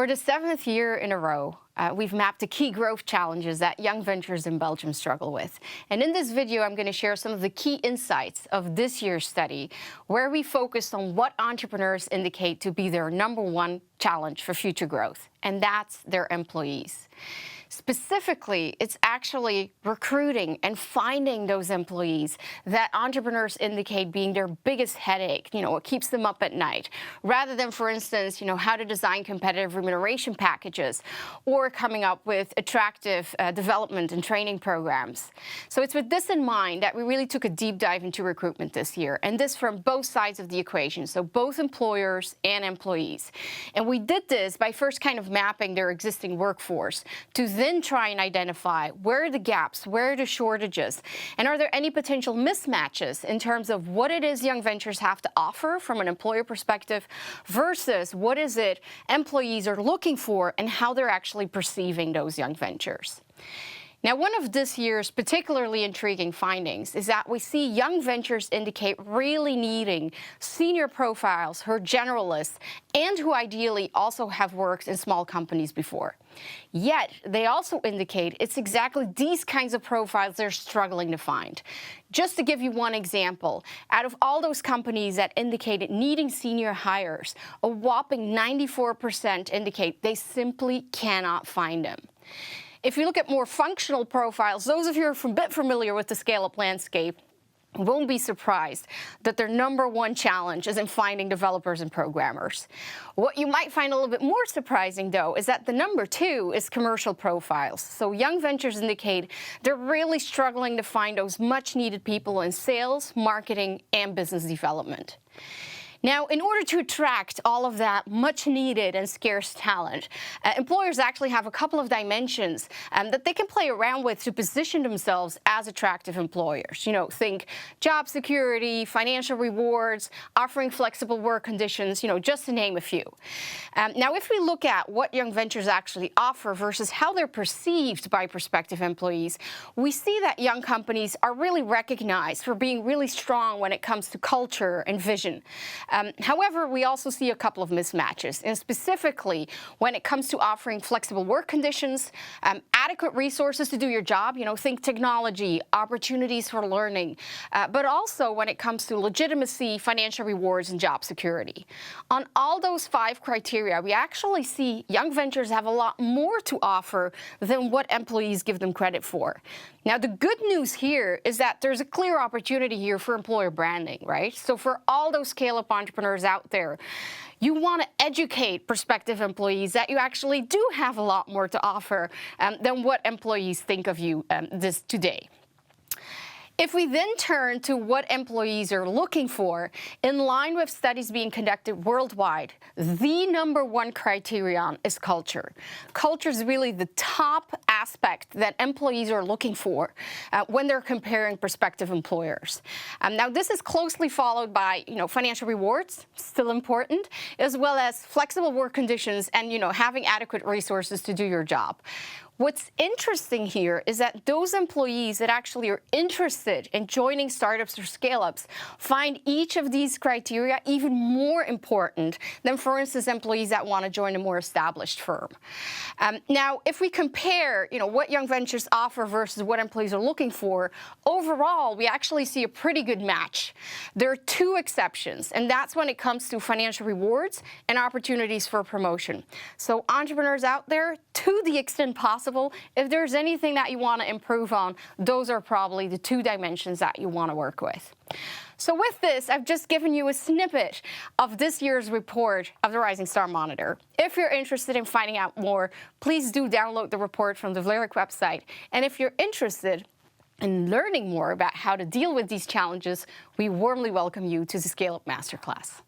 For the seventh year in a row, we've mapped the key growth challenges that young ventures in Belgium struggle with. And in this video, I'm going to share some of the key insights of this year's study, where we focused on what entrepreneurs indicate to be their #1 challenge for future growth, and that's their employees. Specifically, it's actually recruiting and finding those employees that entrepreneurs indicate being their biggest headache, what keeps them up at night, rather than, for instance, how to design competitive remuneration packages or coming up with attractive development and training programs. So it's with this in mind that we really took a deep dive into recruitment this year, and this from both sides of the equation, so both employers and employees. And we did this by first kind of mapping their existing workforce to then try and identify where are the gaps, where are the shortages, and are there any potential mismatches in terms of what it is young ventures have to offer from an employer perspective versus what is it employees are looking for and how they're actually perceiving those young ventures. Now, one of this year's particularly intriguing findings is that we see young ventures indicate really needing senior profiles who are generalists and who ideally also have worked in small companies before. Yet, they also indicate it's exactly these kinds of profiles they're struggling to find. Just to give you one example, out of all those companies that indicated needing senior hires, a whopping 94% indicate they simply cannot find them. If you look at more functional profiles, those of you who are a bit familiar with the scale-up landscape won't be surprised that their #1 challenge is in finding developers and programmers. What you might find a little bit more surprising, though, is that the #2 is commercial profiles. So young ventures indicate they're really struggling to find those much-needed people in sales, marketing, and business development. Now, in order to attract all of that much-needed and scarce talent, employers actually have a couple of dimensions that they can play around with to position themselves as attractive employers. Think job security, financial rewards, offering flexible work conditions, just to name a few. Now, if we look at what young ventures actually offer versus how they're perceived by prospective employees, we see that young companies are really recognized for being really strong when it comes to culture and vision. However, we also see a couple of mismatches, and specifically when it comes to offering flexible work conditions, adequate resources to do your job, think technology, opportunities for learning, but also when it comes to legitimacy, financial rewards, and job security. On all those 5 criteria, we actually see young ventures have a lot more to offer than what employees give them credit for. Now, the good news here is that there's a clear opportunity here for employer branding, right? So for all those scale-up entrepreneurs out there, you want to educate prospective employees that you actually do have a lot more to offer than what employees think of you today. If we then turn to what employees are looking for, in line with studies being conducted worldwide, the #1 criterion is culture. Culture is really the top aspect that employees are looking for when they're comparing prospective employers. Now, this is closely followed by, financial rewards, still important, as well as flexible work conditions and, having adequate resources to do your job. What's interesting here is that those employees that actually are interested in joining startups or scale-ups find each of these criteria even more important than, for instance, employees that want to join a more established firm. Now, if we compare, what young ventures offer versus what employees are looking for, overall, we actually see a pretty good match. There are 2 exceptions, and that's when it comes to financial rewards and opportunities for promotion. So entrepreneurs out there, to the extent possible, if there's anything that you want to improve on, those are probably the 2 dimensions that you want to work with. So with this, I've just given you a snippet of this year's report of the Rising Star Monitor. If you're interested in finding out more, please do download the report from the Vlerick website. And if you're interested in learning more about how to deal with these challenges, we warmly welcome you to the Scale Up Masterclass.